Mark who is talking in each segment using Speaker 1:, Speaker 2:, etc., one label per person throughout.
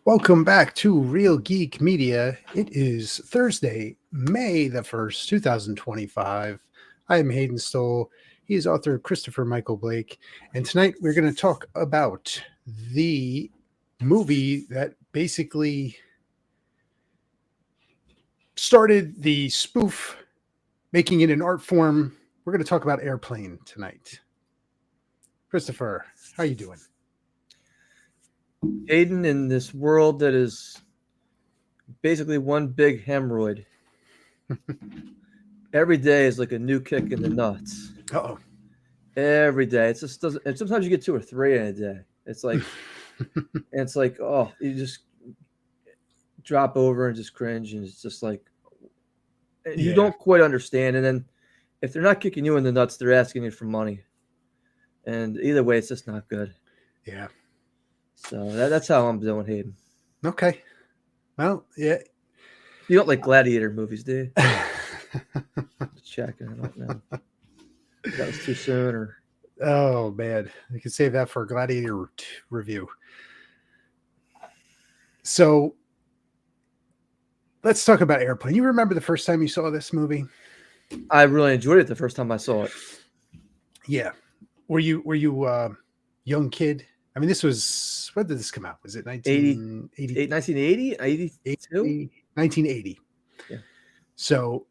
Speaker 1: Welcome back to Real Geek Media. It is Thursday, May the 1st, 2025. I am Hayden Stoll. He is author Christopher Michael Blake. And tonight we're going to talk about the movie that basically started the spoof, making it an art form. We're going to talk about Airplane tonight. Christopher, how you doing?
Speaker 2: Hayden, in this world that is basically one big hemorrhoid, every day is like a new kick in the nuts.
Speaker 1: Uh-oh.
Speaker 2: Every day. It just doesn't, and sometimes you get two or three in a day. It's like, oh, you just drop over and just cringe. And it's just like, you don't quite understand. And then if they're not kicking you in the nuts, they're asking you for money. And either way, it's just not good.
Speaker 1: Yeah.
Speaker 2: So that's how I'm doing, Hayden.
Speaker 1: Okay. Well, yeah.
Speaker 2: You don't like gladiator movies, do you? Checking. I don't know. That was too soon, or
Speaker 1: oh man, we can save that for a gladiator review. So let's talk about Airplane. You remember the first time you saw this movie?
Speaker 2: I really enjoyed it the first time I saw it.
Speaker 1: Yeah. Were you a young kid? I mean, this was, when did this come out? Was it 1980?
Speaker 2: 1980? 82?
Speaker 1: 1980.
Speaker 2: Yeah.
Speaker 1: So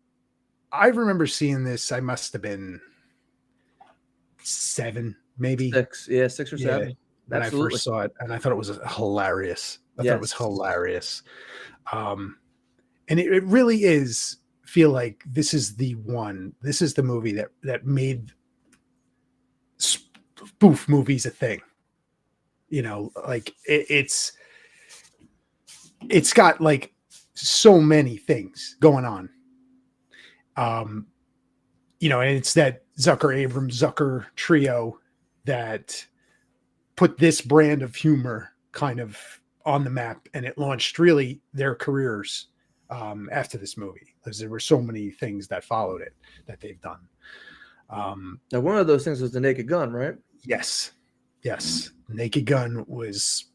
Speaker 1: I remember seeing this. I must have been 7, maybe
Speaker 2: 6. Yeah, 6 or 7.
Speaker 1: When I first saw it, and I thought it was hilarious. I thought it was hilarious. And it really is feel like this is the movie that made spoof movies a thing. You know, like it's got like so many things going on. You know, and it's that Zucker trio that put this brand of humor kind of on the map, and it launched really their careers after this movie, because there were so many things that followed it that they've done.
Speaker 2: Now, one of those things was the Naked Gun, right?
Speaker 1: Yes. Naked Gun was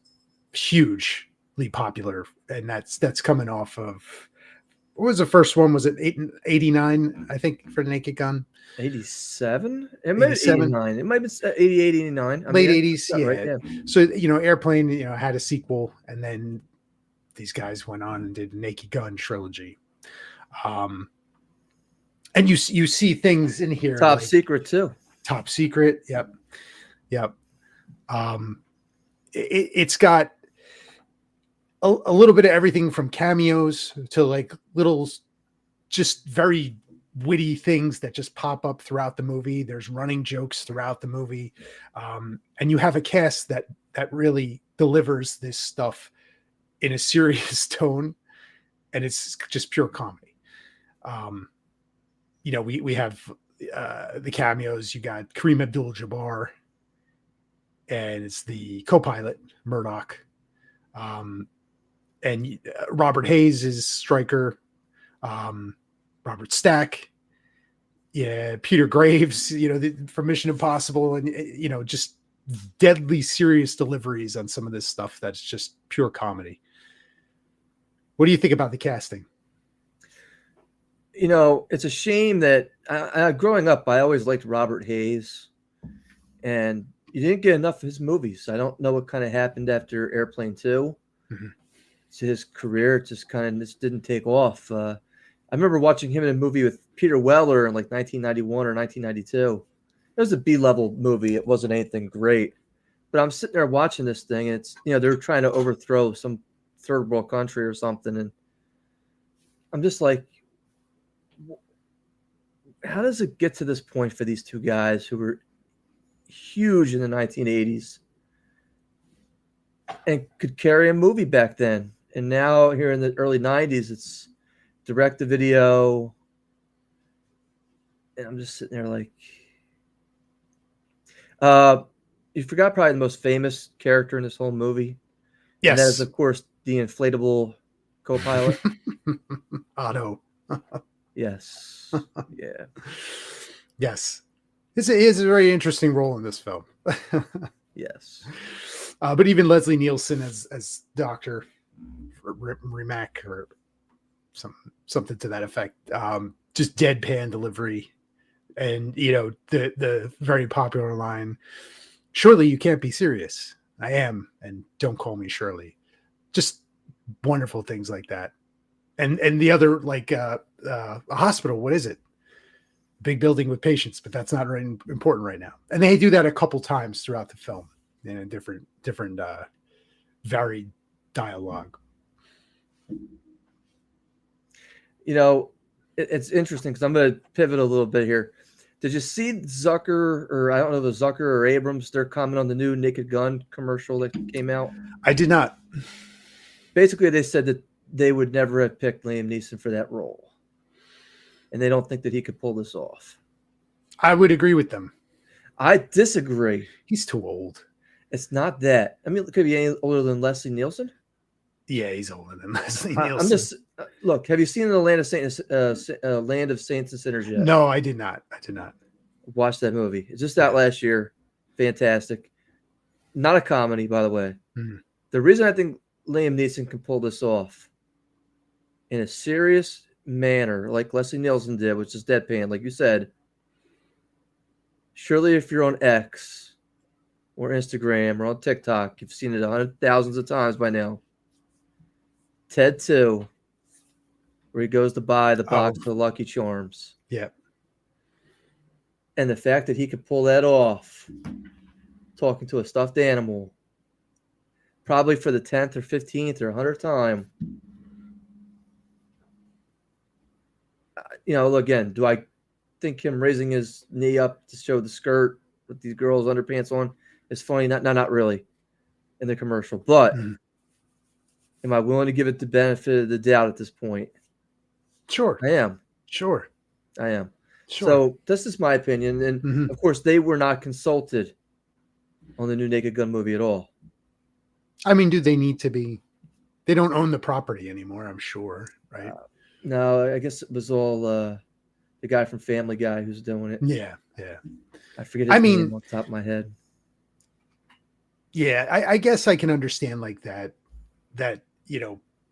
Speaker 1: hugely popular, and that's coming off of, what was the first one? Was it 89? I think for the Naked Gun.
Speaker 2: 87? It might be 89. It might be 88, 89.
Speaker 1: Late 80s, yeah.
Speaker 2: Right, yeah.
Speaker 1: So, you know, Airplane, you know, had a sequel, and then these guys went on and did Naked Gun trilogy. And you see things in here.
Speaker 2: Top Secret too.
Speaker 1: Top Secret. Yep. It's got a little bit of everything from cameos to like little, just very witty things that just pop up throughout the movie. There's running jokes throughout the movie. And you have a cast that really delivers this stuff in a serious tone, and it's just pure comedy. You know, we have the cameos. You got Kareem Abdul-Jabbar, and it's the co-pilot Murdoch, and Robert Hayes is Stryker, Robert Stack, Peter Graves, you know, from Mission Impossible, and you know, just deadly serious deliveries on some of this stuff that's just pure comedy. What do you think about the casting?
Speaker 2: You know, it's a shame that growing up, I always liked Robert Hayes, and you didn't get enough of his movies. I don't know what kind of happened after Airplane 2. Mm-hmm. To his career, it just kind of didn't take off. I remember watching him in a movie with Peter Weller in like 1991 or 1992. It was a B-level movie. It wasn't anything great. But I'm sitting there watching this thing, and it's, you know, they're trying to overthrow some third world country or something. And I'm just like, how does it get to this point for these two guys who were huge in the 1980s and could carry a movie back then? And now here in the early 90s, it's direct-to-video. And I'm just sitting there like, you forgot probably the most famous character in this whole movie.
Speaker 1: Yes.
Speaker 2: And that is, of course, the inflatable co-pilot.
Speaker 1: Otto.
Speaker 2: Yes. Yeah.
Speaker 1: Yes. He has a very interesting role in this film.
Speaker 2: Yes.
Speaker 1: But even Leslie Nielsen as Doctor, Rimac or something to that effect. Just deadpan delivery, and the very popular line, "Surely you can't be serious." I am, and don't call me Shirley. Just wonderful things like that. And the other, like a hospital, what is it? Big building with patients, but that's not really important right now. And they do that a couple times throughout the film in a different varied dialogue.
Speaker 2: It's interesting because I'm going to pivot a little bit here. Did you see Zucker, or I don't know, the Zucker or Abrams, they're commenting on the new Naked Gun commercial that came out?
Speaker 1: I did not.
Speaker 2: Basically, they said that they would never have picked Liam Neeson for that role. And they don't think that he could pull this off.
Speaker 1: I would agree with them.
Speaker 2: I disagree.
Speaker 1: He's too old.
Speaker 2: It's not that. I mean, could he be any older than Leslie Nielsen?
Speaker 1: Yeah, he's older than Leslie Nielsen.
Speaker 2: I'm just look. Have you seen the Land of Saints and Sinners yet?
Speaker 1: No, I did not.
Speaker 2: Watch that movie. It's just out last year. Fantastic. Not a comedy, by the way.
Speaker 1: Mm.
Speaker 2: The reason I think Liam Neeson can pull this off in a serious manner, like Leslie Nielsen did, which is deadpan, like you said. Surely, if you're on X or Instagram or on TikTok, you've seen it thousands of times by now. Ted 2, where he goes to buy the box of Lucky Charms.
Speaker 1: Yeah.
Speaker 2: And the fact that he could pull that off, talking to a stuffed animal, probably for the 10th or 15th or 100th time. Again, do I think him raising his knee up to show the skirt with these girls' underpants on is funny? Not really in the commercial. But am I willing to give it the benefit of the doubt at this point?
Speaker 1: Sure.
Speaker 2: I am.
Speaker 1: Sure.
Speaker 2: I am.
Speaker 1: Sure.
Speaker 2: So this is my opinion. And of course, they were not consulted on the new Naked Gun movie at all.
Speaker 1: I mean, do they need to be? They don't own the property anymore, I'm sure, right?
Speaker 2: No, I guess it was all the guy from Family Guy who's doing it.
Speaker 1: Yeah.
Speaker 2: I forget his name off the top of my head.
Speaker 1: Yeah, I guess I can understand like that,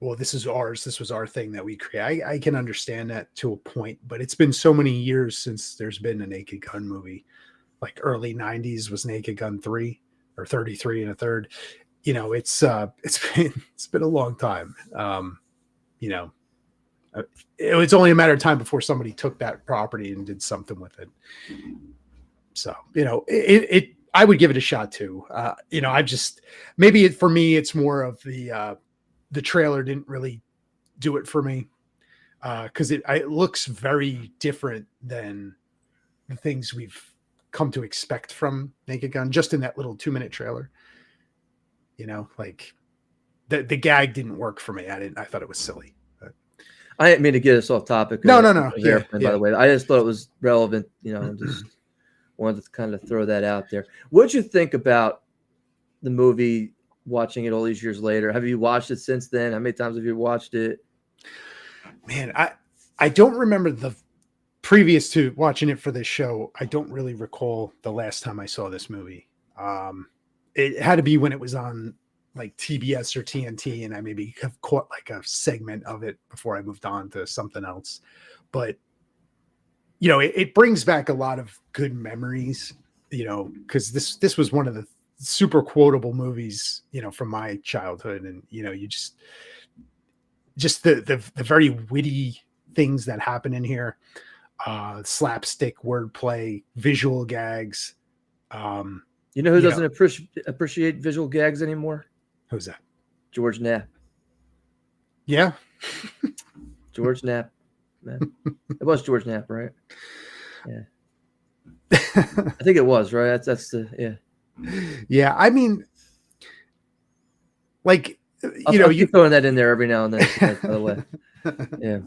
Speaker 1: well, this is ours. This was our thing that we create. I can understand that to a point, but it's been so many years since there's been a Naked Gun movie. Like early 90s was Naked Gun 3 or 33 and a third. It's been a long time. It was only a matter of time before somebody took that property and did something with it. So, I would give it a shot too. For me, it's more of the trailer didn't really do it for me. Cause it looks very different than the things we've come to expect from Naked Gun, just in that little 2-minute trailer. Like the gag didn't work for me. I thought it was silly.
Speaker 2: I didn't mean to get us off topic.
Speaker 1: No.
Speaker 2: Yeah. By the way, I just thought it was relevant, and just wanted to kind of throw that out there. What'd you think about the movie, watching it all these years later? Have you watched it since then? How many times have you watched it?
Speaker 1: Man, I don't remember previous to watching it for this show. I don't really recall the last time I saw this movie. It had to be when it was on like TBS or TNT, and I maybe have caught like a segment of it before I moved on to something else. But it brings back a lot of good memories, because this was one of the super quotable movies, from my childhood. And, you just the very witty things that happen in here, slapstick wordplay, visual gags.
Speaker 2: Who doesn't appreciate visual gags anymore?
Speaker 1: Who's that?
Speaker 2: George Knapp.
Speaker 1: Yeah.
Speaker 2: George Knapp. Man. It was George Knapp, right? Yeah. I think it was, right? That's the
Speaker 1: Yeah, I mean, like,
Speaker 2: I'll keep throwing that in there every now and then, by the way. Yeah.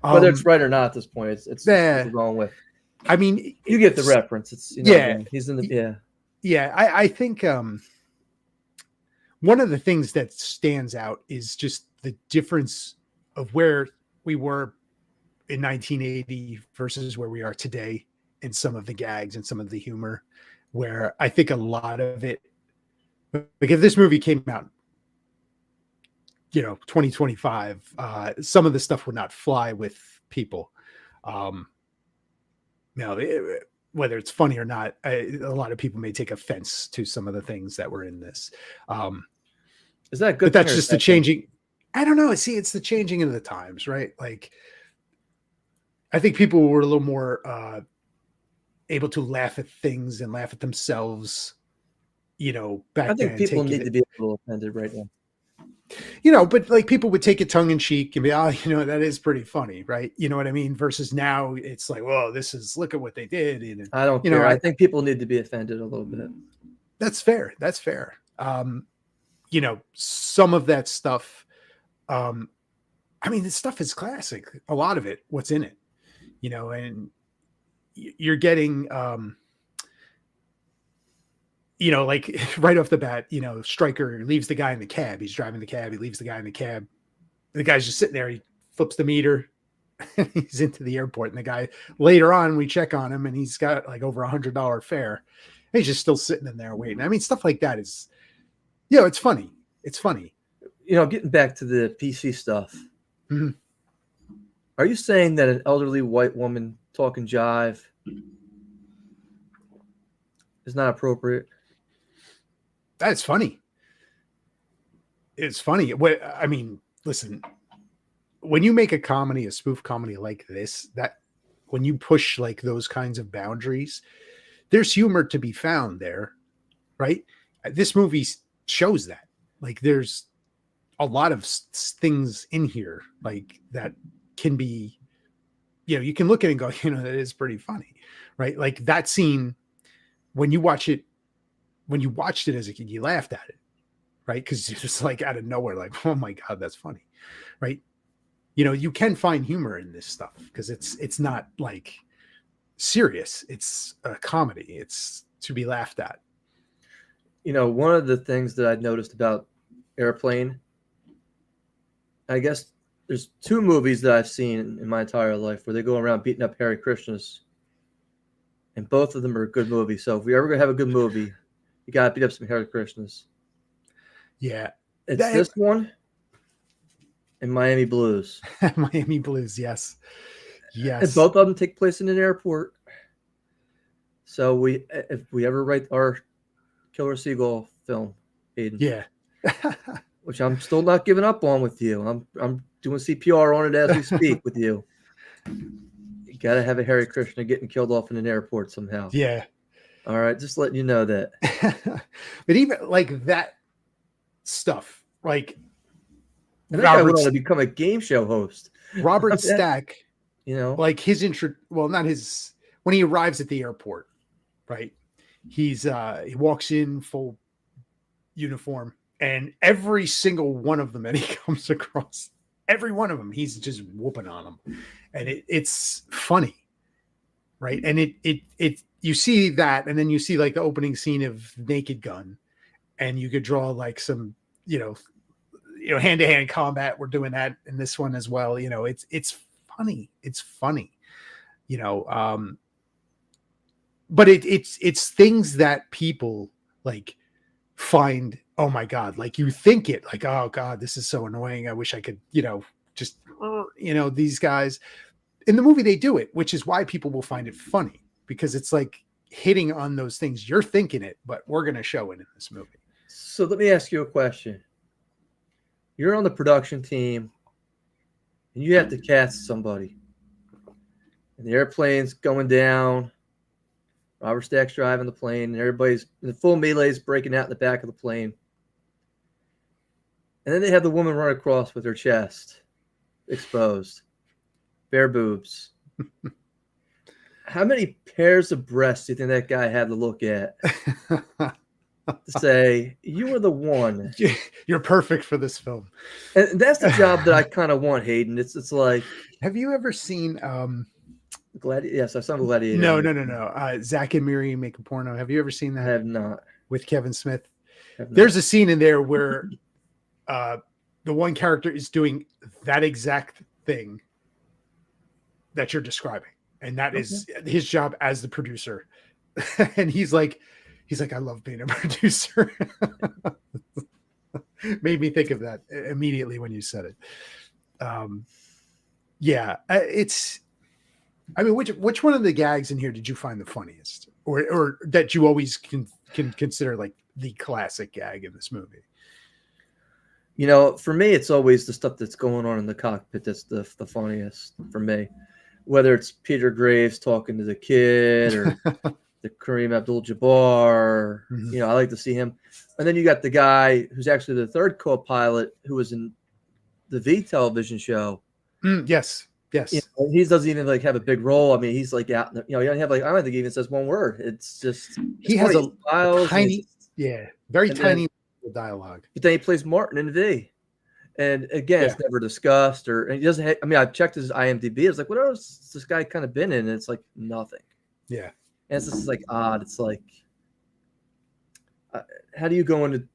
Speaker 2: Whether it's right or not at this point, it's going with.
Speaker 1: I mean,
Speaker 2: you get the reference. It's he's in the
Speaker 1: I think one of the things that stands out is just the difference of where we were in 1980 versus where we are today in some of the gags and some of the humor, where I think a lot of it, like if this movie came out, 2025, some of the stuff would not fly with people. Whether it's funny or not, a lot of people may take offense to some of the things that were in this.
Speaker 2: Is that a good
Speaker 1: but
Speaker 2: thing
Speaker 1: that's
Speaker 2: or
Speaker 1: just
Speaker 2: bad
Speaker 1: the changing. I don't know. See, it's the changing of the times, right? Like, I think people were a little more able to laugh at things and laugh at themselves, back
Speaker 2: I think
Speaker 1: then.
Speaker 2: people
Speaker 1: Take
Speaker 2: need
Speaker 1: it,
Speaker 2: to be a little offended right now.
Speaker 1: but like people would take it tongue in cheek and be, that is pretty funny, right? You know what I mean? Versus now it's like, well, look at what they did. And,
Speaker 2: I don't care. I think people need to be offended a little bit.
Speaker 1: That's fair. That's fair. Some of that stuff, this stuff is classic. A lot of it, what's in it, and you're getting, like right off the bat, Stryker leaves the guy in the cab. He's driving the cab. He leaves the guy in the cab. The guy's just sitting there. He flips the meter and he's into the airport. And the guy later on, we check on him and he's got like over $100 fare. And he's just still sitting in there waiting. Stuff like that is, it's funny. It's funny.
Speaker 2: Getting back to the PC stuff.
Speaker 1: Mm-hmm.
Speaker 2: Are you saying that an elderly white woman talking jive is not appropriate?
Speaker 1: That's funny. It's funny. Listen, when you make a spoof comedy like this, that when you push like those kinds of boundaries, there's humor to be found there, right? This movie shows that. Like, there's a lot of things in here like that can be, you can look at it and go, that is pretty funny, right? Like that scene, when you watched it as a kid, you laughed at it, right? Because it's just like out of nowhere, like, oh my God, that's funny, right? You can find humor in this stuff because it's not like serious. It's a comedy. It's to be laughed at.
Speaker 2: One of the things that I've noticed about Airplane, I guess there's two movies that I've seen in my entire life where they go around beating up Hare Krishnas, and both of them are good movies. So if we're ever gonna have a good movie, you gotta beat up some Hare Krishnas.
Speaker 1: Yeah,
Speaker 2: it's this one and Miami Blues.
Speaker 1: Miami Blues, yes.
Speaker 2: And both of them take place in an airport. So if we ever write our Killer Seagull film, Aiden,
Speaker 1: yeah,
Speaker 2: which I'm still not giving up on with you. I'm doing CPR on it as we speak with you. You gotta have a Hare Krishna getting killed off in an airport somehow.
Speaker 1: Yeah.
Speaker 2: All right, just letting you know that.
Speaker 1: But even like that stuff, like
Speaker 2: I think I want to become a game show host.
Speaker 1: Robert Stack, like his when he arrives at the airport, right? He walks in full uniform, and every single one of them that he comes across, every one of them, he's just whooping on them, and it's funny, right? And it you see that, and then you see like the opening scene of Naked Gun, and you could draw like some hand-to-hand combat. We're doing that in this one as well. It's funny. It's funny, but it's things that people like find, oh my God, like you think it like, oh God, this is so annoying. I wish I could, just, these guys in the movie, they do it, which is why people will find it funny, because it's like hitting on those things. You're thinking it, but we're going to show it in this movie.
Speaker 2: So let me ask you a question. You're on the production team and you have to cast somebody, and the airplane's going down. Robert Stack's driving the plane, and everybody's in the full melee's breaking out in the back of the plane. And then they have the woman run across with her chest exposed, bare boobs. How many pairs of breasts do you think that guy had to look at to say, you are the one?
Speaker 1: You're perfect for this film.
Speaker 2: And that's the job that I kind of want, Hayden. It's like,
Speaker 1: have you ever seen
Speaker 2: Gladiator? Yes, I saw Gladiator.
Speaker 1: No. Zach and Miri make a porno. Have you ever seen that?
Speaker 2: I have not.
Speaker 1: With Kevin Smith. There's a scene in there where the one character is doing that exact thing that you're describing, and that is his job as the producer. And he's like, I love being a producer. Made me think of that immediately when you said it. Yeah, it's. I mean, which one of the gags in here did you find the funniest, or that you always can consider like the classic gag in this movie?
Speaker 2: You know, for me, it's always the stuff that's going on in the cockpit that's the funniest for me. Whether it's Peter Graves talking to the kid or the Kareem Abdul-Jabbar,
Speaker 1: Mhm.
Speaker 2: you know, I like to see him. And then you got the guy who's actually the third co-pilot who was in the V television show.
Speaker 1: Yes,
Speaker 2: You
Speaker 1: yes.
Speaker 2: know, he doesn't even like have a big role. I mean, he's like out. You know, he doesn't have like I don't think he even says one word. It's just it's
Speaker 1: He has
Speaker 2: funny.
Speaker 1: a
Speaker 2: He smiles and,
Speaker 1: tiny, yeah, very
Speaker 2: and then
Speaker 1: tiny dialogue.
Speaker 2: but then he plays Martin in V. And again,
Speaker 1: Yeah,
Speaker 2: it's never discussed, or and he doesn't. I mean, I've checked his IMDb. It's like, what else has this guy kind of been in? And it's like nothing.
Speaker 1: yeah,
Speaker 2: And it's just like odd. It's like, how do you go into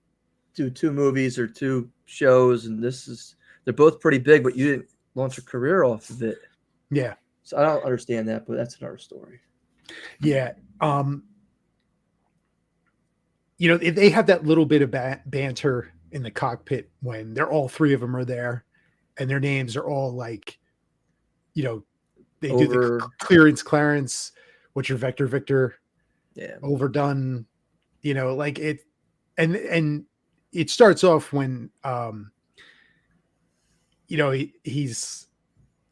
Speaker 2: do two movies or two shows, and they're both pretty big, but you didn't launch a career off of it.
Speaker 1: yeah,
Speaker 2: So I don't understand that, but that's another story.
Speaker 1: yeah. You know, they have that little bit of banter in the cockpit when they're all three of them are there, and their names are all like, you know, they do the clearance, Clarence. What's your vector, Victor?
Speaker 2: Yeah.
Speaker 1: Overdone. You know, like it, and it starts off when, you know, he's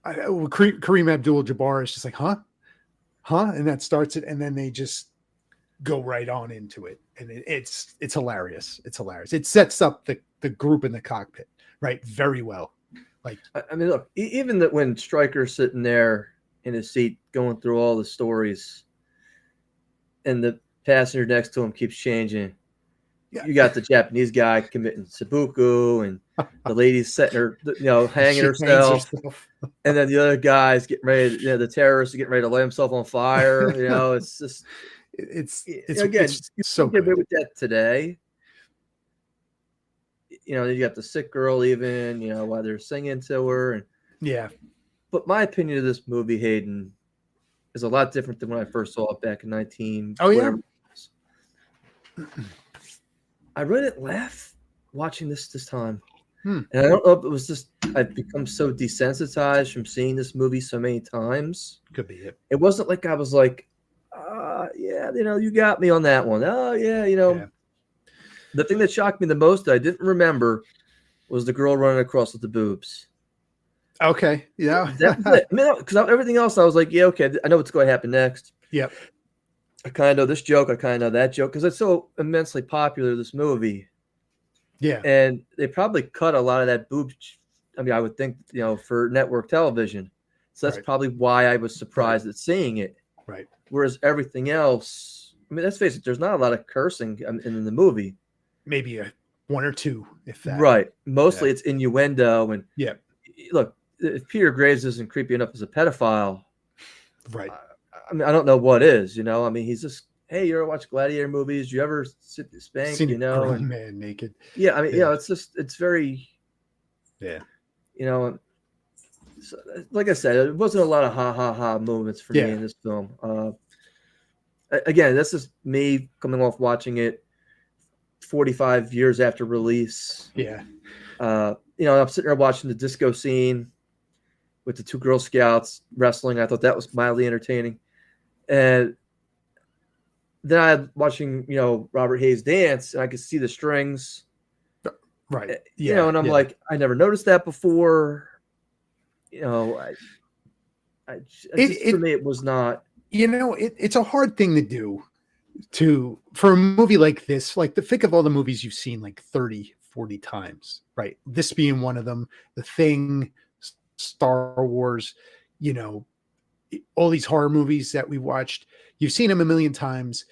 Speaker 1: Kareem Abdul-Jabbar is just like, huh, and that starts it, and then they just go right on into it, and it's hilarious. It's hilarious. It sets up the group in the cockpit right very well. Like,
Speaker 2: I mean, look, even that when Stryker's sitting there in his seat going through all the stories, and the passenger next to him keeps changing.
Speaker 1: yeah.
Speaker 2: You got the Japanese guy committing seppuku, and the lady's setting her, you know, hanging herself. And then the other guy's getting ready, you know, the terrorist is getting ready to light himself on fire. You know, it's just,
Speaker 1: it's
Speaker 2: again,
Speaker 1: it's so
Speaker 2: you get away
Speaker 1: good.
Speaker 2: with that today. You know, you got the sick girl even, you know, while they're singing to her. And
Speaker 1: Yeah.
Speaker 2: but my opinion of this movie, Hayden, is a lot different than when I first saw it back in 19.
Speaker 1: Oh, yeah.
Speaker 2: I really didn't laugh watching this time.
Speaker 1: Hmm.
Speaker 2: And I don't know if it was just I've become so desensitized from seeing this movie so many times.
Speaker 1: Could be it.
Speaker 2: It wasn't like I was like, yeah, you know, you got me on that one. Oh, yeah, you know.
Speaker 1: Yeah.
Speaker 2: The thing that shocked me the most that I didn't remember was the girl running across with the boobs.
Speaker 1: Okay. Yeah.
Speaker 2: That was it. I mean, because everything else, I was like, yeah, okay, I know what's going to happen next.
Speaker 1: Yep.
Speaker 2: I kind of know this joke. I kind of know that joke because it's so immensely popular, this movie.
Speaker 1: Yeah.
Speaker 2: And they probably cut a lot of that boob. I mean, I would think, you know, for network television. So that's probably why I was surprised at seeing it.
Speaker 1: Right.
Speaker 2: Whereas everything else, I mean, let's face it, there's not a lot of cursing in the movie.
Speaker 1: Maybe one or two, if that.
Speaker 2: Right. Mostly it's innuendo. And
Speaker 1: yeah.
Speaker 2: Look, if Peter Graves isn't creepy enough as a pedophile,
Speaker 1: right.
Speaker 2: I mean, I don't know what is, you know. I mean, he's just, hey, you ever watch gladiator movies? Do you ever spank,
Speaker 1: Seen
Speaker 2: you know?
Speaker 1: Grown man naked.
Speaker 2: Yeah, I mean, you know, it's just, it's very,
Speaker 1: yeah.
Speaker 2: You know, so, like I said, it wasn't a lot of ha moments for me in this film. Again, this is me coming off watching it 45 years after release.
Speaker 1: Yeah.
Speaker 2: You know, I'm sitting there watching the disco scene with the two Girl Scouts wrestling. I thought that was mildly entertaining. And then I'm watching, you know, Robert Hayes dance, and I could see the strings.
Speaker 1: Right. Yeah.
Speaker 2: You know, and I'm like, I never noticed that before. You know, for me, it was not.
Speaker 1: You know, it's a hard thing to do for a movie like this, like think of all the movies you've seen like 30, 40 times, right? This being one of them, The Thing, Star Wars, you know, all these horror movies that we watched, you've seen them a million times.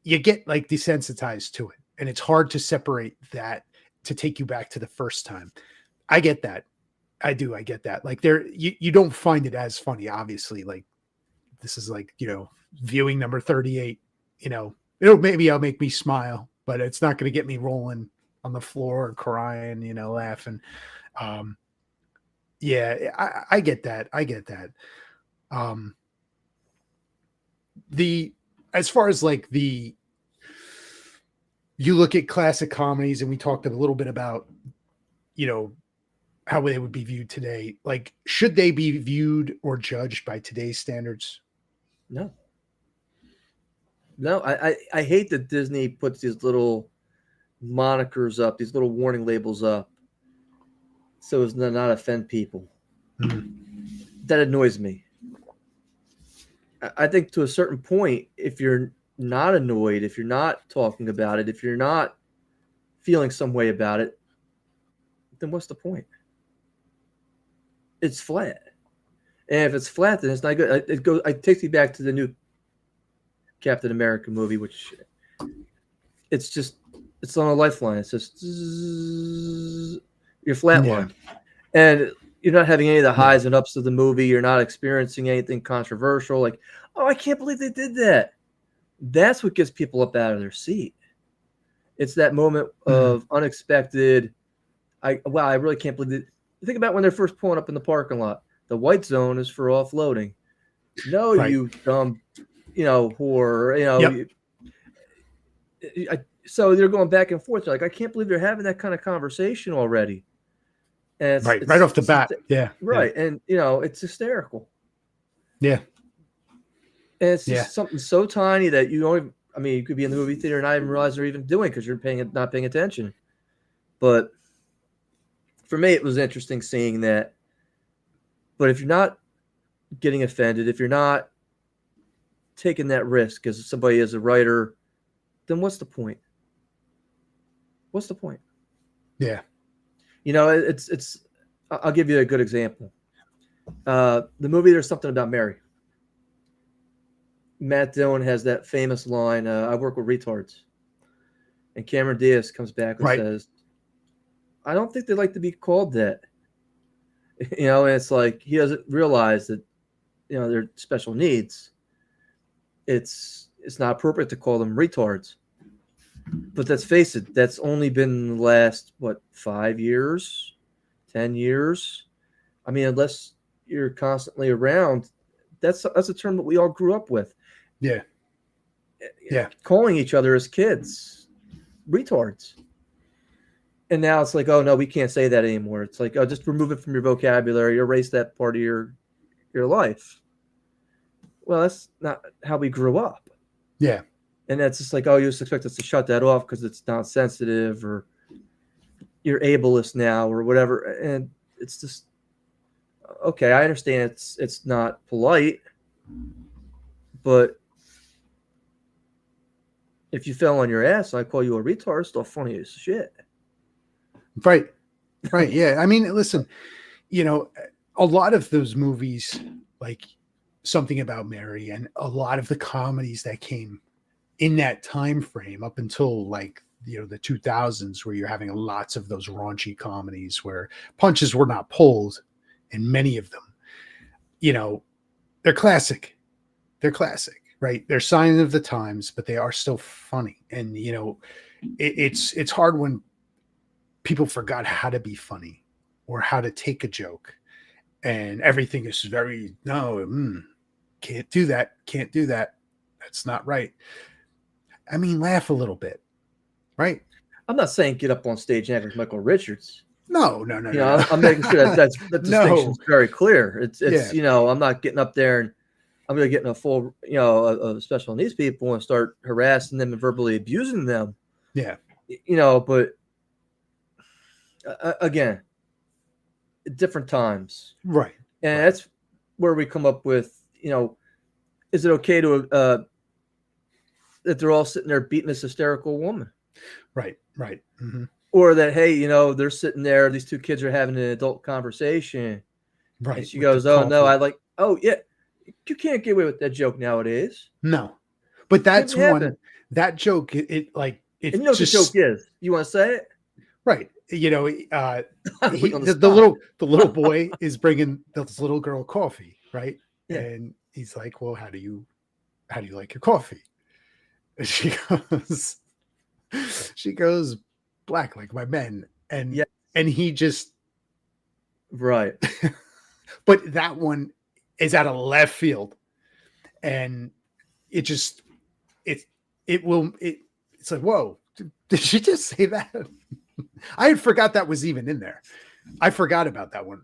Speaker 1: You get like desensitized to it, and it's hard to separate that to take you back to the first time. I get that. I get that. Like you don't find it as funny, obviously. Like this is like, you know, viewing number 38, you know, it'll make me smile, but it's not going to get me rolling on the floor and crying, you know, laughing. Yeah, I get that. As far as like the you look at classic comedies, and we talked a little bit about, how they would be viewed today. Like, should they be viewed or judged by today's standards?
Speaker 2: No. I hate that Disney puts these little monikers up, these little warning labels up, so as to not offend people. That annoys me. I think to a certain point, if you're not annoyed, if you're not talking about it, if you're not feeling some way about it, then what's the point? It's flat. And if it's flat, then it's not good. It takes me back to the new Captain America movie, which it's on a lifeline. It's just you're flatlined. And you're not having any of the highs and ups of the movie. You're not experiencing anything controversial. Like, oh, I can't believe they did that. That's what gets people up out of their seat. It's that moment of unexpected. I really can't believe it. Think about when they're first pulling up in the parking lot. The white zone is for offloading. No, right. You dumb, whore. So they're going back and forth. They're like, I can't believe they're having that kind of conversation already. And
Speaker 1: right off the bat. Yeah.
Speaker 2: Right. Yeah. And, it's hysterical.
Speaker 1: Yeah.
Speaker 2: And it's just something so tiny that you don't even, you could be in the movie theater and not even realize they're even doing because you're not paying attention. But for me, it was interesting seeing that. But if you're not getting offended, if you're not taking that risk as somebody as a writer, then what's the point? What's the point?
Speaker 1: Yeah.
Speaker 2: It's. I'll give you a good example. The movie There's Something About Mary. Matt Dillon has that famous line, I work with retards. And Cameron Diaz comes back and says, I don't think they like to be called that. And it's like he doesn't realize that, they're special needs. It's not appropriate to call them retards. But let's face it, that's only been the last, 5 years, 10 years? Unless you're constantly around, that's a term that we all grew up with.
Speaker 1: Yeah. Yeah.
Speaker 2: Calling each other as kids retards. And now it's like, oh, no, we can't say that anymore. It's like, oh, just remove it from your vocabulary, erase that part of your life. Well, that's not how we grew up.
Speaker 1: Yeah.
Speaker 2: And that's just like, oh, you just expect us to shut that off because it's not sensitive or you're ableist now or whatever. And it's just, okay, I understand it's not polite, but if you fell on your ass and I call you a retard, it's still funny as shit.
Speaker 1: Right. Right. Yeah. Listen, a lot of those movies, like Something About Mary and a lot of the comedies that came in that time frame up until the 2000s, where you're having lots of those raunchy comedies where punches were not pulled, and many of them, they're classic. They're classic, right? They're signs of the times, but they are still funny. And, it's hard when people forgot how to be funny or how to take a joke, and everything is very, can't do that. Can't do that. That's not right. Laugh a little bit, right?
Speaker 2: I'm not saying get up on stage and act like Michael Richards.
Speaker 1: No.
Speaker 2: I'm making sure that distinction is very clear. It's I'm not getting up there and I'm going to get in a full, of special needs people and start harassing them and verbally abusing them.
Speaker 1: Yeah.
Speaker 2: But again, different times.
Speaker 1: Right.
Speaker 2: And that's where we come up with, is it okay to that they're all sitting there beating this hysterical woman?
Speaker 1: Right. Mm-hmm.
Speaker 2: Or that, hey, they're sitting there, these two kids are having an adult conversation.
Speaker 1: Right.
Speaker 2: And she goes, oh, no, yeah, you can't get away with that joke nowadays.
Speaker 1: No. But that's one, that joke, it and
Speaker 2: you know what the joke is? You want to say it?
Speaker 1: Right. The little boy is bringing this little girl coffee, right? Yeah. And he's like, well, how do you like your coffee? And she goes black like my men. And and he just
Speaker 2: right.
Speaker 1: But that one is out of left field. And it's like, whoa, Did she just say that? I had forgot that was even in there. I forgot about that one.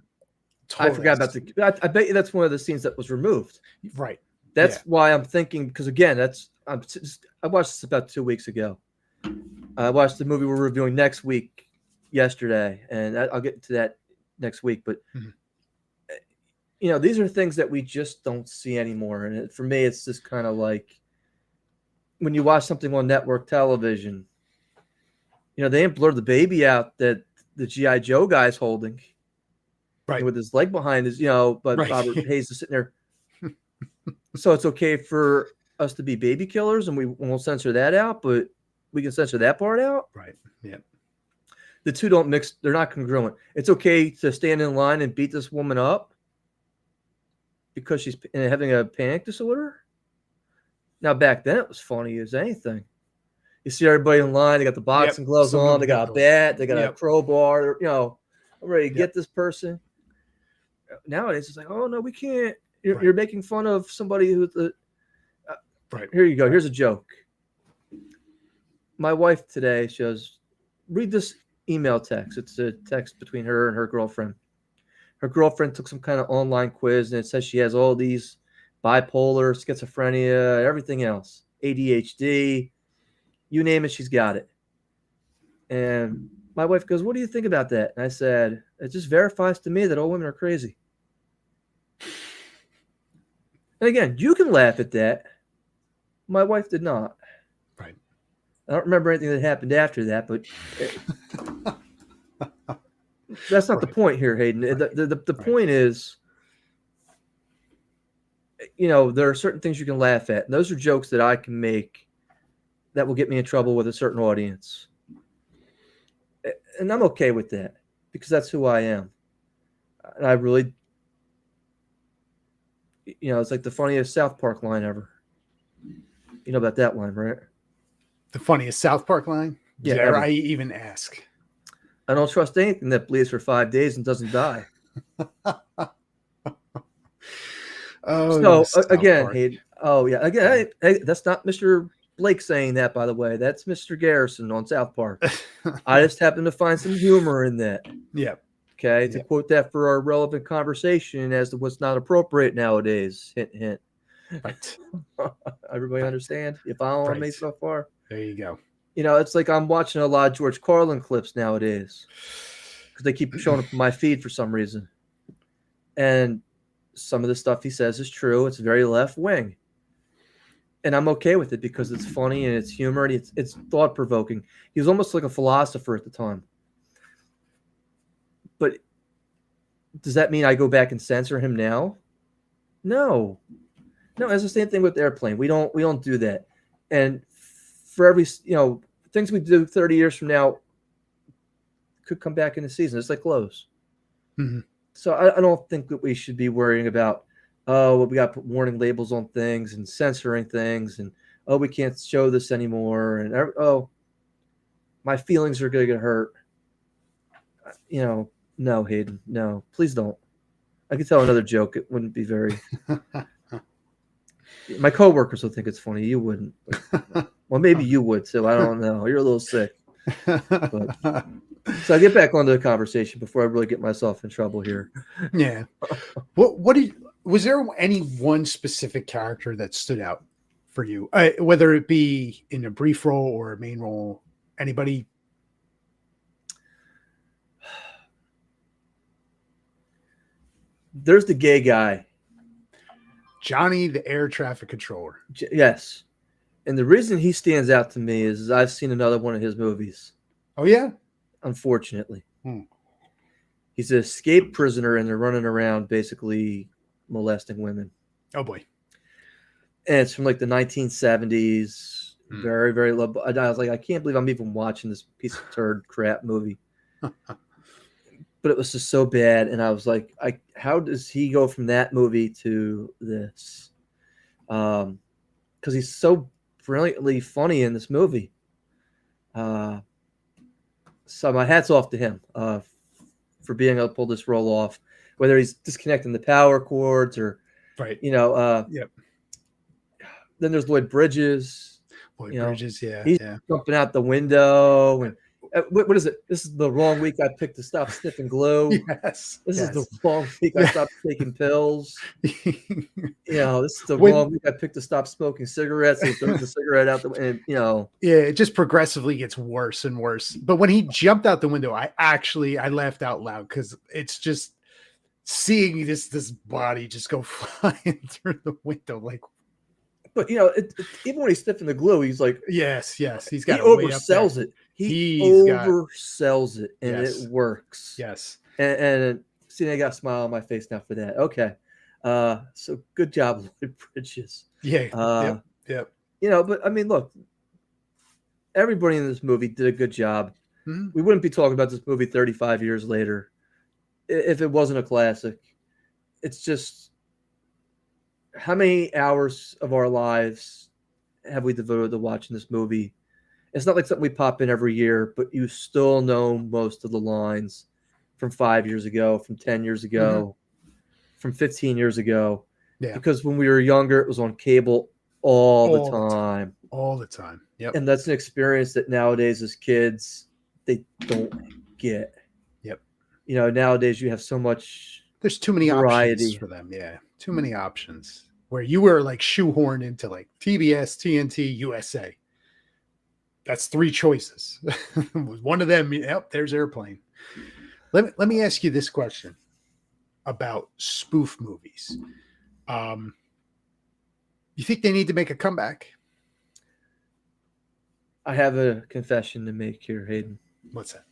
Speaker 2: I forgot about I bet you that's one of the scenes that was removed.
Speaker 1: Right.
Speaker 2: That's why I'm thinking, because again, I watched this about 2 weeks ago. I watched the movie we're reviewing next week yesterday, and I'll get to that next week. But these are things that we just don't see anymore. And for me, it's just kind of like when you watch something on network television. They didn't blur the baby out that the G.I. Joe guy's holding,
Speaker 1: right,
Speaker 2: with his leg behind his, but
Speaker 1: right.
Speaker 2: Robert Hayes is sitting there. So it's okay for us to be baby killers, and we won't censor that out, but we can censor that part out.
Speaker 1: Right. Yeah.
Speaker 2: The two don't mix. They're not congruent. It's okay to stand in line and beat this woman up because she's having a panic disorder. Now, back then, it was funny as anything. You see everybody in line. They got the boxing gloves on. They got a bat. They got a crowbar. I'm ready to get this person. Nowadays, it's like, oh, no, we can't. You're making fun of somebody who's
Speaker 1: right.
Speaker 2: Here you go. Here's a joke. My wife today, she goes, read this email text. It's a text between her and her girlfriend. Her girlfriend took some kind of online quiz, and it says she has all these bipolar, schizophrenia, everything else, ADHD, you name it, she's got it. And my wife goes, what do you think about that? And I said, it just verifies to me that all women are crazy. And again, you can laugh at that. My wife did not.
Speaker 1: Right.
Speaker 2: I don't remember anything that happened after that, but that's not the point here, Hayden. The point is, there are certain things you can laugh at. And those are jokes that I can make that will get me in trouble with a certain audience. And I'm okay with that because that's who I am. And I really, it's like the funniest South Park line ever. You know about that line, right?
Speaker 1: The funniest South Park line?
Speaker 2: Yeah.
Speaker 1: Dare I even ask?
Speaker 2: I don't trust anything that bleeds for 5 days and doesn't die.
Speaker 1: Oh,
Speaker 2: so again, Hayden. Oh yeah, again, hey, that's not Mr. Blake saying that, by the way. That's Mr. Garrison on South Park. I just happen to find some humor in that.
Speaker 1: Yeah.
Speaker 2: Okay, to quote that for our relevant conversation as to what's not appropriate nowadays. Hint, hint.
Speaker 1: Right.
Speaker 2: Everybody understand? You following me so far?
Speaker 1: There you go.
Speaker 2: It's like I'm watching a lot of George Carlin clips nowadays because they keep showing up in my feed for some reason. And some of the stuff he says is true. It's very left wing. And I'm okay with it because it's funny and it's humor and it's thought provoking. He was almost like a philosopher at the time. But does that mean I go back and censor him now? No. No, it's the same thing with Airplane. We don't do that. And for every things we do 30 years from now could come back in the season. It's like clothes.
Speaker 1: Mm-hmm.
Speaker 2: So I don't think that we should be worrying about, we got to put warning labels on things and censoring things and, we can't show this anymore. And, my feelings are going to get hurt. No, Hayden, no, please don't. I could tell another joke. It wouldn't be very, my coworkers will think it's funny. You wouldn't. Well, maybe you would too. I don't know. You're a little sick. But, so I get back onto the conversation before I really get myself in trouble here.
Speaker 1: Yeah. Was there any one specific character that stood out for you, whether it be in a brief role or a main role? Anybody?
Speaker 2: There's the gay guy,
Speaker 1: Johnny, the air traffic controller.
Speaker 2: Yes. And the reason he stands out to me is I've seen another one of his movies.
Speaker 1: Oh, yeah?
Speaker 2: Unfortunately. He's an escaped prisoner, and they're running around basically molesting women.
Speaker 1: Oh, boy.
Speaker 2: And it's from like the 1970s. Very, very low. I was like, I can't believe I'm even watching this piece of turd crap movie. But it was just so bad. And I was like, how does he go from that movie to this? Because he's so brilliantly funny in this movie. So my hat's off to him for being able to pull this role off, whether he's disconnecting the power cords or,
Speaker 1: right.
Speaker 2: Yep. Then there's Lloyd Bridges.
Speaker 1: Boy
Speaker 2: You know,
Speaker 1: Bridges, yeah,
Speaker 2: he's
Speaker 1: yeah.
Speaker 2: jumping out the window, and what is it? This is the wrong week I picked to stop sniffing glue.
Speaker 1: Yes,
Speaker 2: This is the
Speaker 1: yes.
Speaker 2: wrong week I
Speaker 1: Yeah.
Speaker 2: stopped taking pills. This is the
Speaker 1: When
Speaker 2: wrong week I picked to stop smoking cigarettes. He throws the cigarette out the and
Speaker 1: yeah, it just progressively gets worse and worse. But when he jumped out the window, I laughed out loud because it's just seeing this body just go flying through the window. Like,
Speaker 2: but even when he's sniffing the glue, he's like,
Speaker 1: yes, he's
Speaker 2: he
Speaker 1: got it way up there.
Speaker 2: oversells it. He
Speaker 1: He's got
Speaker 2: oversells it, and it
Speaker 1: yes,
Speaker 2: works.
Speaker 1: yes.
Speaker 2: And see, I got a smile on my face now for that. Okay, so good job, Lloyd Bridges.
Speaker 1: Yeah, yep.
Speaker 2: But I mean, look, everybody in this movie did a good job.
Speaker 1: Mm-hmm.
Speaker 2: We wouldn't be talking about this movie 35 years later if it wasn't a classic. It's just, how many hours of our lives have we devoted to watching this movie? It's not like something we pop in every year, but you still know most of the lines from 5 years ago, from 10 years ago, from 15 years ago.
Speaker 1: Yeah.
Speaker 2: Because when we were younger, it was on cable all the
Speaker 1: All
Speaker 2: time.
Speaker 1: All the time. Yep.
Speaker 2: And that's an experience that nowadays as kids, they don't get.
Speaker 1: Yep.
Speaker 2: Nowadays you have so much
Speaker 1: There's too many
Speaker 2: variety
Speaker 1: options for them. Yeah. Too many options where you were like shoehorned into like TBS, TNT, USA. That's 3 choices. One of them, yep, there's Airplane. Let me ask you this question about spoof movies. You think they need to make a comeback?
Speaker 2: I have a confession to make here, Hayden.
Speaker 1: What's that?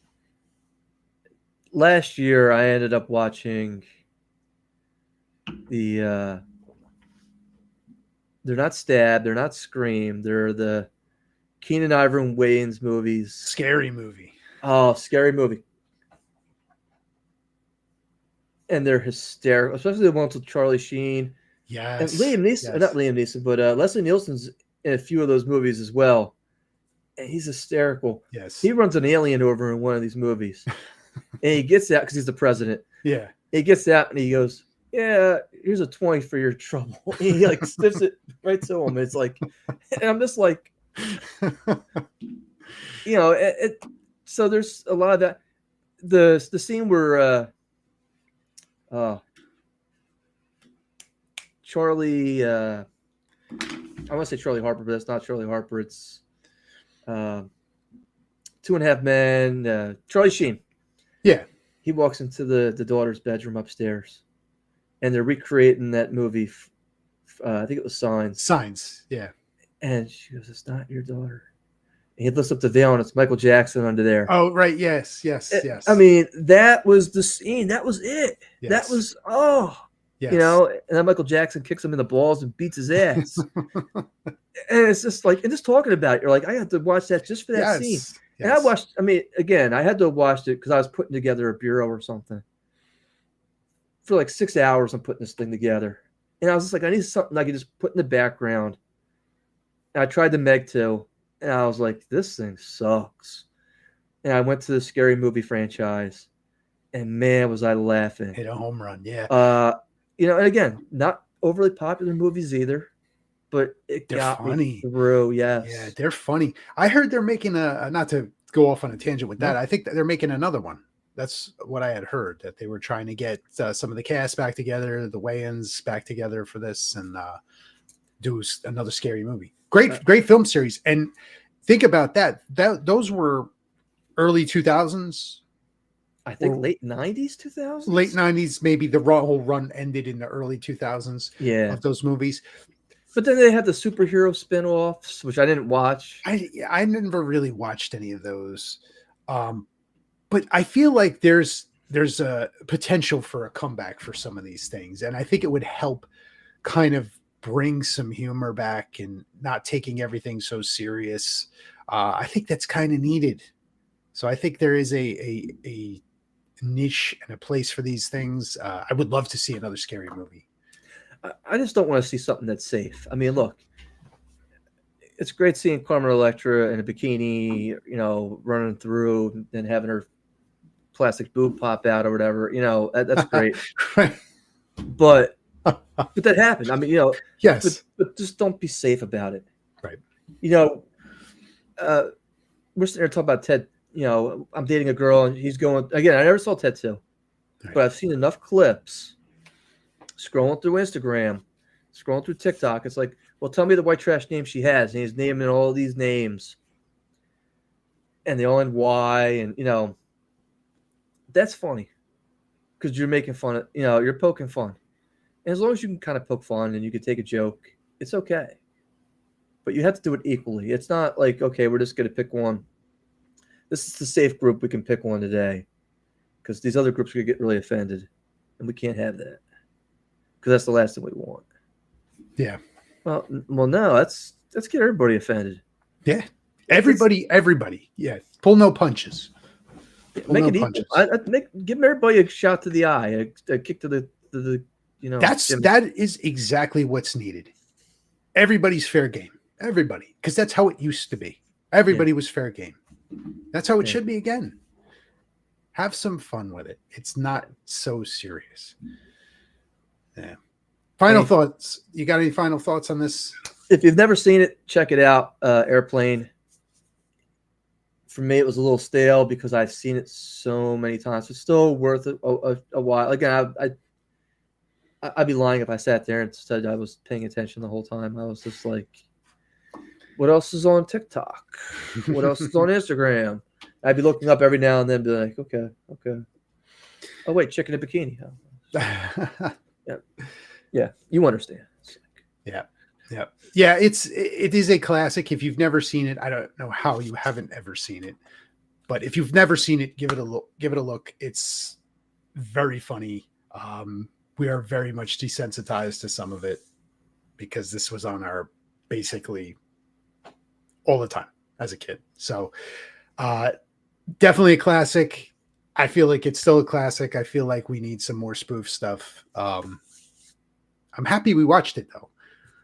Speaker 2: Last year, I ended up watching they're not Stab, they're not Scream, they're the Keenan Ivory Wayans movies.
Speaker 1: Scary movie.
Speaker 2: Oh, scary movie. And they're hysterical, especially the ones with Charlie Sheen.
Speaker 1: Yes.
Speaker 2: And Liam Neeson, not Liam Neeson, but Leslie Nielsen's in a few of those movies as well. And he's hysterical.
Speaker 1: Yes.
Speaker 2: He runs an alien over in one of these movies. And he gets out because he's the president.
Speaker 1: Yeah.
Speaker 2: He gets out and he goes, "Yeah, here's a 20 for your trouble." And he like sniffs it right to him. It's like, and I'm just like, so there's a lot of that. The scene where Charlie, I want to say Charlie Harper, but that's not Charlie Harper. It's 2.5 Men. Charlie Sheen.
Speaker 1: Yeah.
Speaker 2: He walks into the daughter's bedroom upstairs, and they're recreating that movie. I think it was Signs.
Speaker 1: Signs, yeah.
Speaker 2: And she goes, "It's not your daughter." And he lifts up the veil, and it's Michael Jackson under there.
Speaker 1: Oh, right. Yes.
Speaker 2: I mean, that was the scene. That was it.
Speaker 1: Yes.
Speaker 2: That was,
Speaker 1: yes.
Speaker 2: And then Michael Jackson kicks him in the balls and beats his ass. And it's just like, and just talking about it, you're like, I had to watch that just for that scene.
Speaker 1: Yes.
Speaker 2: And I had to watch it because I was putting together a bureau or something. For like 6 hours, I'm putting this thing together. And I was just like, I need something I could just put in the background. And I tried the Meg 2, and I was like, this thing sucks. And I went to the Scary Movie franchise, and man, was I laughing.
Speaker 1: Hit a home run, yeah.
Speaker 2: And again, not overly popular movies either, but they're got me through. Yes.
Speaker 1: Yeah, they're funny. I heard they're making not to go off on a tangent with that. I think that they're making another one. That's what I had heard, that they were trying to get some of the cast back together, the Wayans back together for this, and do another scary movie. Great film series. And think about that. Those were early 2000s.
Speaker 2: I think late 90s, 2000s?
Speaker 1: Late 90s, maybe the whole run ended in the early 2000s of those movies.
Speaker 2: But then they had the superhero spin-offs, which I didn't watch.
Speaker 1: I never really watched any of those. But I feel like there's a potential for a comeback for some of these things. And I think it would help kind of bring some humor back and not taking everything so serious. I think that's kind of needed. So I think there is a niche and a place for these things. I would love to see another scary movie.
Speaker 2: I just don't want to see something that's safe. I mean, look, it's great seeing Carmen Electra in a bikini, running through and having her plastic boob pop out or whatever. That's great.
Speaker 1: Right.
Speaker 2: But that happened. I mean,
Speaker 1: yes,
Speaker 2: but just don't be safe about it.
Speaker 1: Right.
Speaker 2: we're sitting there talking about Ted. You know, I'm dating a girl and he's going again. I never saw Ted 2,
Speaker 1: Right.
Speaker 2: but I've seen enough clips scrolling through Instagram, scrolling through TikTok. It's like, well, tell me the white trash name she has, and he's naming all these names, and they all end Y, and that's funny because you're making fun of, you're poking fun, and as long as you can kind of poke fun and you can take a joke, it's okay. But you have to do it equally. It's not like, okay, we're just going to pick one. This is the safe group. We can pick one today because these other groups are going to get really offended, and we can't have that because that's the last thing we want.
Speaker 1: Yeah.
Speaker 2: Well, no, let's get everybody offended.
Speaker 1: Yeah. Everybody. Yeah. Pull no punches.
Speaker 2: Make it equal. Give everybody a shot to the eye, a kick to the
Speaker 1: That is exactly what's needed. Everybody's fair game. Everybody, because that's how it used to be. Everybody was fair game. That's how it should be again. Have some fun with it. It's not so serious. Yeah. Final thoughts. You got any final thoughts on this?
Speaker 2: If you've never seen it, check it out. Airplane. For me, it was a little stale because I've seen it so many times. It's still worth a while. Again, I'd be lying if I sat there and said I was paying attention the whole time. I was just like, what else is on TikTok? What else is on Instagram? I'd be looking up every now and then, be like, okay. Oh wait, chicken in bikini. Yeah, you understand.
Speaker 1: Yeah. It is a classic. If you've never seen it, I don't know how you haven't ever seen it. But if you've never seen it, give it a look. It's very funny. We are very much desensitized to some of it because this was on our basically all the time as a kid. So definitely a classic. I feel like it's still a classic. I feel like we need some more spoof stuff. I'm happy we watched it though.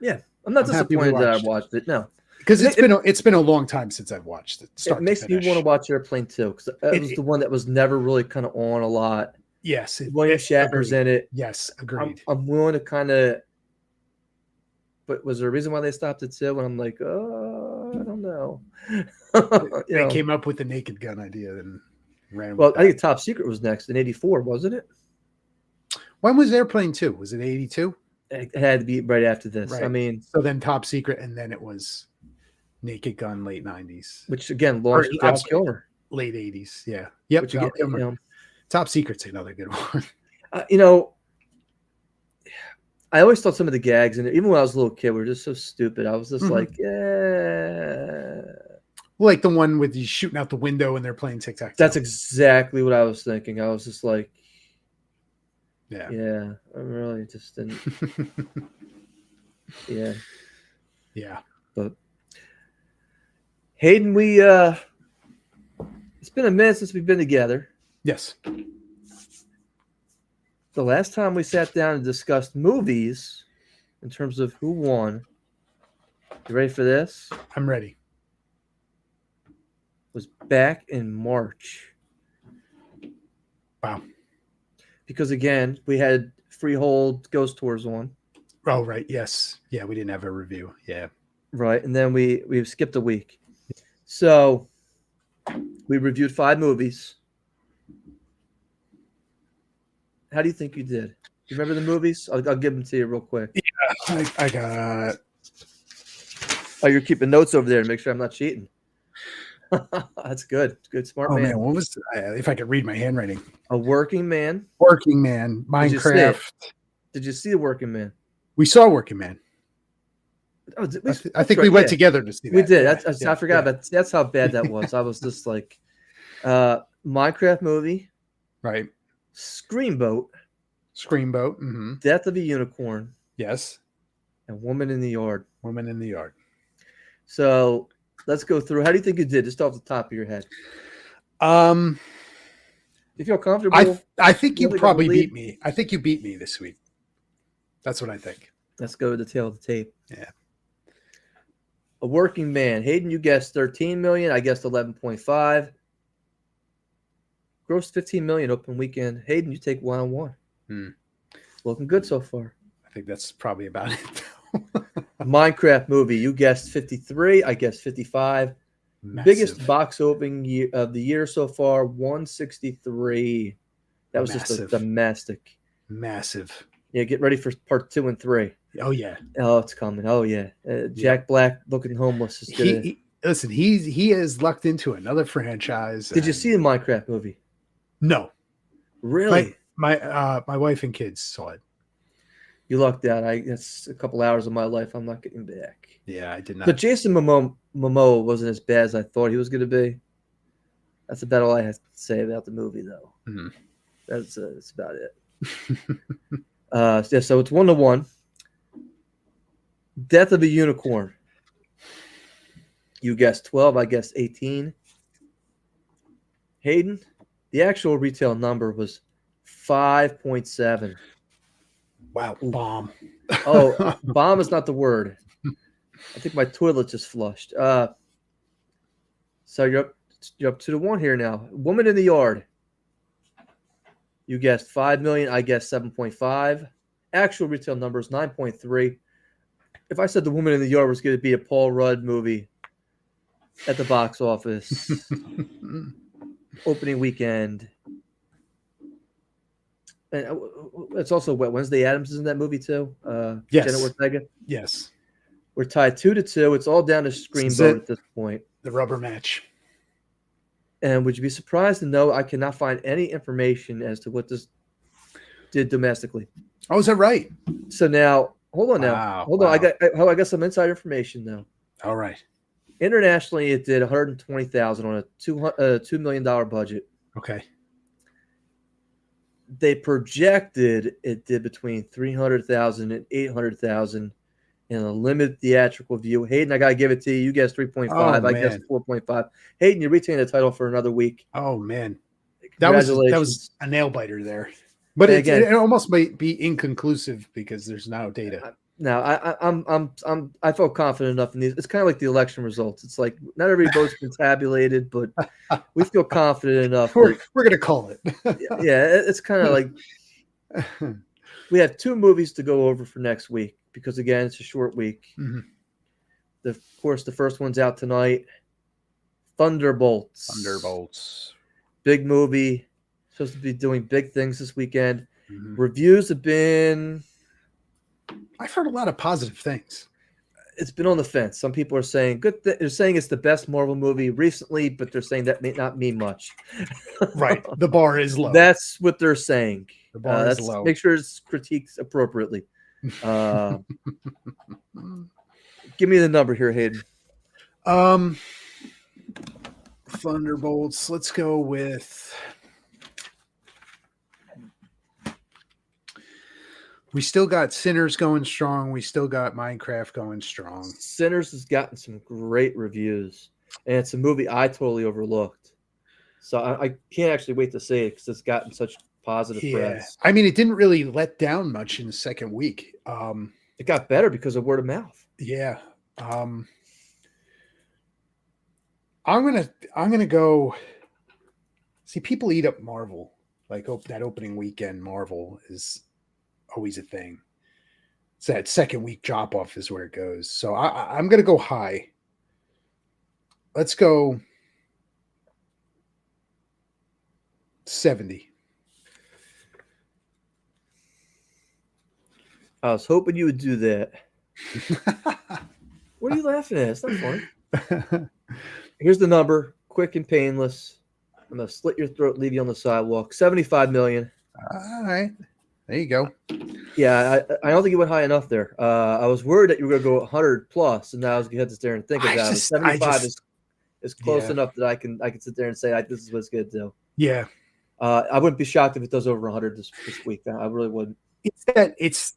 Speaker 2: Yeah, I'm not disappointed that I watched it. No,
Speaker 1: because it's been a long time since I've watched it.
Speaker 2: It makes me want to watch Airplane too because it was the one that was never really kind of on a lot.
Speaker 1: Yes,
Speaker 2: William Shatner's in it.
Speaker 1: Yes, agreed.
Speaker 2: I'm willing to kind of. But was there a reason why they stopped it too? And I'm like, I don't know.
Speaker 1: They came up with the Naked Gun idea and ran.
Speaker 2: Well, I think Top Secret was next in '84, wasn't it?
Speaker 1: When was Airplane 2? Was it '82?
Speaker 2: It had to be right after this.
Speaker 1: Right.
Speaker 2: I mean,
Speaker 1: so then Top Secret, and then it was Naked Gun, late '90s.
Speaker 2: Which again launched Val Kilmer.
Speaker 1: Late '80s, yeah. Yep.
Speaker 2: Which again,
Speaker 1: Top Secret's another good one.
Speaker 2: I always thought some of the gags, and even when I was a little kid, were just so stupid. I was just like, yeah.
Speaker 1: Like the one with you shooting out the window and they're playing tic-tac-toe.
Speaker 2: That's exactly what I was thinking. I was just like,
Speaker 1: yeah,
Speaker 2: I really just didn't. Yeah. But Hayden, it's been a minute since we've been together.
Speaker 1: Yes.
Speaker 2: The last time we sat down and discussed movies in terms of who won, you ready for this?
Speaker 1: I'm ready.
Speaker 2: Was back in March.
Speaker 1: Wow.
Speaker 2: Because again, we had Freehold Ghost Tours on.
Speaker 1: Oh, right. Yes. Yeah, we didn't have a review. Yeah.
Speaker 2: Right. And then we skipped a week. So we reviewed 5 movies. How do you think you did? You remember the movies? I'll give them to you real quick.
Speaker 1: Yeah, I got.
Speaker 2: Oh, you're keeping notes over there to make sure I'm not cheating. That's good. Good, smart man.
Speaker 1: Oh man, what was if I could read my handwriting?
Speaker 2: A Working Man.
Speaker 1: Working Man. Minecraft.
Speaker 2: Did you see The Working Man?
Speaker 1: We saw Working Man.
Speaker 2: Oh,
Speaker 1: I think we went together to see that.
Speaker 2: We did. I forgot about. That's how bad that was. I was just like, Minecraft movie.
Speaker 1: Right.
Speaker 2: Screamboat.
Speaker 1: Mm-hmm.
Speaker 2: Death of a Unicorn.
Speaker 1: Yes.
Speaker 2: And Woman in the Yard.
Speaker 1: Woman in the Yard.
Speaker 2: So let's go through. How do you think you did? Just off the top of your head. You feel comfortable?
Speaker 1: I think you probably beat me. I think you beat me this week. That's what I think.
Speaker 2: Let's go to the tail of the tape.
Speaker 1: Yeah.
Speaker 2: A Working Man. Hayden, you guessed 13 million. I guessed 11.5. Gross 15 million open weekend. Hayden, you take 1-on-1. Looking good so far.
Speaker 1: I think that's probably about it.
Speaker 2: Minecraft movie. You guessed 53. I guessed 55. Biggest
Speaker 1: Massive.
Speaker 2: box opening of the year so far, 163. That was just a
Speaker 1: Massive.
Speaker 2: domestic.
Speaker 1: Massive.
Speaker 2: Yeah, get ready for part 2 and 3.
Speaker 1: Oh yeah.
Speaker 2: Oh, it's coming. Oh yeah. Jack Black looking homeless is gonna.
Speaker 1: Listen, he has lucked into another franchise.
Speaker 2: Did you see the Minecraft movie?
Speaker 1: No.
Speaker 2: Really?
Speaker 1: My wife and kids saw it.
Speaker 2: You lucked out. That's a couple hours of my life I'm not getting back.
Speaker 1: Yeah, I did not.
Speaker 2: But Jason Momoa wasn't as bad as I thought he was going to be. That's about all I have to say about the movie, though.
Speaker 1: Mm-hmm.
Speaker 2: That's about it. Yeah, so it's 1-1. Death of a Unicorn. You guessed 12. I guessed 18. Hayden, the actual retail number was 5.7.
Speaker 1: Wow, bomb.
Speaker 2: Oh, bomb is not the word. I think my toilet just flushed. So you're up 2-1 here now. Woman in the Yard. You guessed 5 million. I guessed 7.5. Actual retail number is 9.3. If I said The Woman in the Yard was going to be a Paul Rudd movie at the box office, opening weekend, and it's also Wednesday Addams is in that movie too.
Speaker 1: Yes.
Speaker 2: Jenna Ortega.
Speaker 1: Yes.
Speaker 2: We're tied 2-2. It's all down to screen vote at this point.
Speaker 1: The rubber match.
Speaker 2: And would you be surprised to know I cannot find any information as to what this did domestically?
Speaker 1: Oh, is that right?
Speaker 2: So now, hold on. Hold on. I got some inside information now.
Speaker 1: All right.
Speaker 2: Internationally, it did 120,000 on a $2 million budget.
Speaker 1: Okay.
Speaker 2: They projected it did between 300,000 and 800,000 in a limited theatrical view. Hayden, I got to give it to you. You guessed 3.5.
Speaker 1: Oh,
Speaker 2: I guessed 4.5. Hayden, you retain the title for another week.
Speaker 1: Oh, man.
Speaker 2: Congratulations.
Speaker 1: That was a nail biter there. But it almost might be inconclusive because there's no data.
Speaker 2: No, I felt confident enough in these. It's kind of like the election results. It's like not every vote's been tabulated, but we feel confident enough.
Speaker 1: We're gonna call it.
Speaker 2: Yeah, it's kind of like we have 2 movies to go over for next week because again, it's a short week.
Speaker 1: Mm-hmm.
Speaker 2: Of course, the first one's out tonight. Thunderbolts. Big movie. Supposed to be doing big things this weekend.
Speaker 1: Mm-hmm.
Speaker 2: Reviews have been.
Speaker 1: I've heard a lot of positive things.
Speaker 2: It's been on the fence. Some people are saying they're saying it's the best Marvel movie recently, but they're saying that may not mean much.
Speaker 1: Right. The bar is low.
Speaker 2: That's what they're saying.
Speaker 1: The bar is low.
Speaker 2: Make sure it's critiqued appropriately. Give me the number here, Hayden.
Speaker 1: Thunderbolts. Let's go with. We still got Sinners going strong. We still got Minecraft going strong.
Speaker 2: Sinners has gotten some great reviews, and it's a movie I totally overlooked. So I can't actually wait to see it because it's gotten such positive press.
Speaker 1: I mean, it didn't really let down much in the second week.
Speaker 2: It got better because of word of mouth.
Speaker 1: Yeah. I'm gonna go. See, people eat up Marvel. Like that opening weekend, Marvel is always a thing. It's that second week drop off is where it goes. So I'm gonna go high. Let's go 70.
Speaker 2: I was hoping you would do that. What are you laughing at? It's not funny. Here's the number, quick and painless. I'm gonna slit your throat, leave you on the sidewalk. 75 million.
Speaker 1: All right. There you go.
Speaker 2: Yeah, I don't think you went high enough there. I was worried that you were going to go 100 plus, and now I was going to sit there and think about it. 75 is close enough that I can sit there and say this is what it's going to do.
Speaker 1: Yeah.
Speaker 2: I wouldn't be shocked if it does over 100 this week. I really wouldn't.
Speaker 1: It's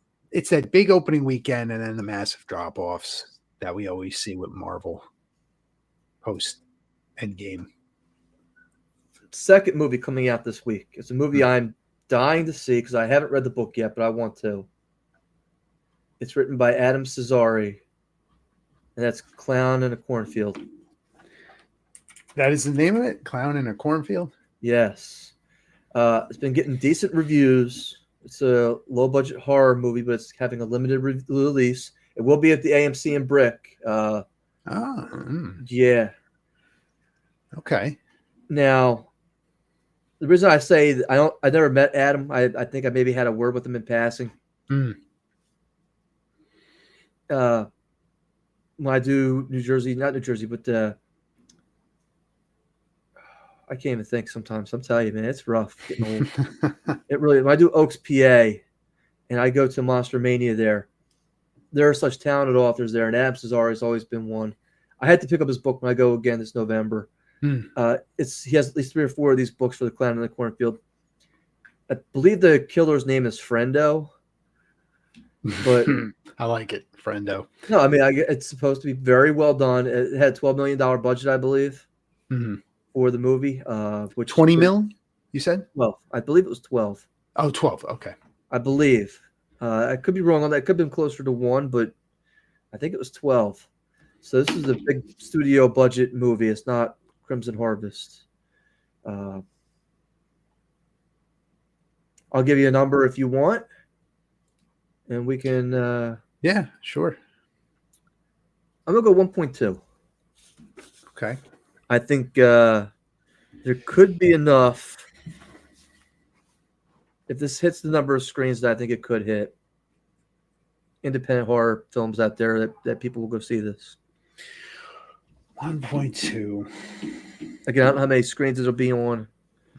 Speaker 1: that big opening weekend and then the massive drop offs that we always see with Marvel post Endgame.
Speaker 2: Second movie coming out this week. It's a movie I'm dying to see because I haven't read the book yet, but I want to. It's written by Adam Cesare, and that's Clown in a Cornfield.
Speaker 1: That is the name of it? Clown in a Cornfield?
Speaker 2: Yes. It's been getting decent reviews. It's a low-budget horror movie, but it's having a limited release. It will be at the AMC in Brick. Yeah.
Speaker 1: Okay.
Speaker 2: Now, the reason I say that I never met Adam. I think I maybe had a word with him in passing.
Speaker 1: Mm.
Speaker 2: When I do not New Jersey, but I can't even think sometimes. I'm telling you, man, it's rough getting old. It really. When I do Oaks, PA, and I go to Monster Mania there are such talented authors there, and Adam Cesare has always been one. I had to pick up his book when I go again this November.
Speaker 1: Mm.
Speaker 2: He has at least 3 or 4 of these books for the Clown in the Cornfield. I believe the killer's name is Friendo, but
Speaker 1: I like it, friendo.
Speaker 2: no, I mean it's supposed to be very well done. It had $12 million budget, I believe, for the movie. Which
Speaker 1: 20 mil, you said?
Speaker 2: 12. I believe it was 12.
Speaker 1: Oh, 12. Okay.
Speaker 2: I believe. I could be wrong on that. It could have been closer to 1, but I think it was 12. So this is a big studio budget movie. It's not Crimson Harvest. I'll give you a number if you want, and we can.
Speaker 1: Yeah, sure.
Speaker 2: I'm gonna go 1.2.
Speaker 1: Okay.
Speaker 2: I think there could be enough. If this hits the number of screens that I think it could hit, independent horror films out there that people will go see this.
Speaker 1: 1.2.
Speaker 2: Again, I don't know how many screens it'll be on.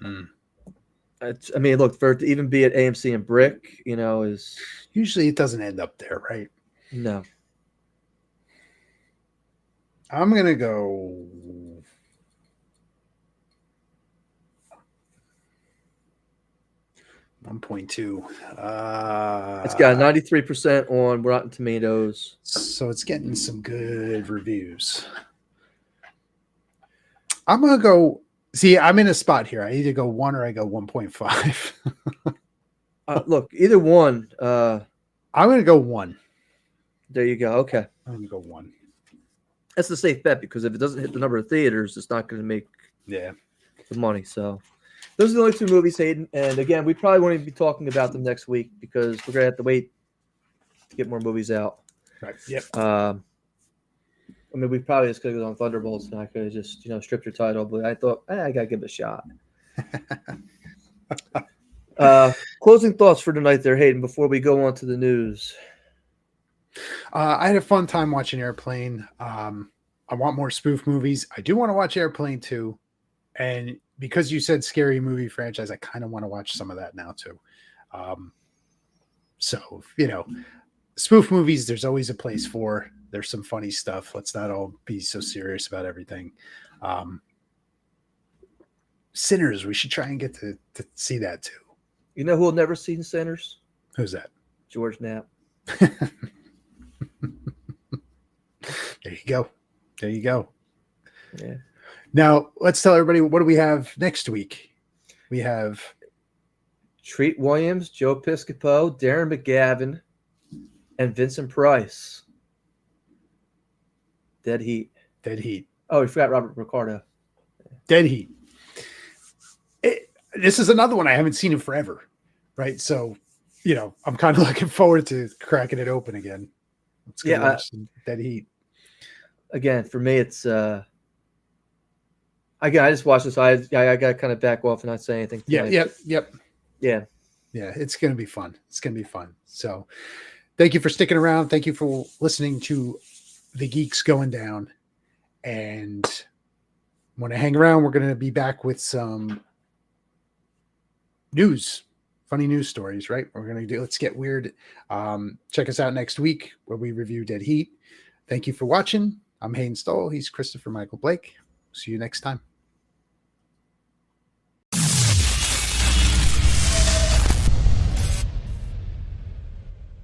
Speaker 2: I mean, look, for it to even be at AMC and Brick, is
Speaker 1: Usually it doesn't end up there, right?
Speaker 2: no.
Speaker 1: I'm going to go 1.2.
Speaker 2: It's got 93% on Rotten Tomatoes.
Speaker 1: So it's getting some good reviews. I'm going to go. See, I'm in a spot here. I either go 1 or I go 1.5.
Speaker 2: Look, either one.
Speaker 1: I'm going to go 1.
Speaker 2: There you go. Okay.
Speaker 1: I'm going to go 1.
Speaker 2: That's the safe bet, because if it doesn't hit the number of theaters, it's not going to make
Speaker 1: the
Speaker 2: money. So those are the only 2 movies, Hayden. And again, we probably won't even be talking about them next week because we're going to have to wait to get more movies out.
Speaker 1: Right. Yep.
Speaker 2: I mean, we probably just could have gone on Thunderbolts, and I could have just, stripped your title. But I thought, I got to give it a shot. Closing thoughts for tonight there, Hayden, before we go on to the news.
Speaker 1: I had a fun time watching Airplane. I want more spoof movies. I do want to watch Airplane too. And because you said scary movie franchise, I kind of want to watch some of that now too. So, spoof movies, there's always a place for. There's some funny stuff. Let's not all be so serious about everything. Sinners, we should try and get to see that too.
Speaker 2: You know who will never see Sinners?
Speaker 1: Who's that?
Speaker 2: George Knapp.
Speaker 1: There you go. There you go.
Speaker 2: Yeah.
Speaker 1: Now, let's tell everybody, what do we have next week? We have
Speaker 2: Treat Williams, Joe Piscopo, Darren McGavin, and Vincent Price. Dead Heat.
Speaker 1: Dead Heat.
Speaker 2: Oh, we forgot Robert Ricardo.
Speaker 1: Dead Heat. This is another one I haven't seen in forever, right? So, I'm kind of looking forward to cracking it open again. Let's go watch some Dead Heat.
Speaker 2: Again, for me, it's I just watched this. I got to kind of back off and not say anything tonight.
Speaker 1: Yep.
Speaker 2: Yeah.
Speaker 1: It's going to be fun. It's going to be fun. So, thank you for sticking around. Thank you for listening to the Geeks Going Down. And when I hang around, we're going to be back with some news, funny news stories, right? We're going to do Let's Get Weird. Check us out next week where we review Dead Heat. Thank you for watching. I'm Hayden Stoll. He's Christopher Michael Blake. See you next time.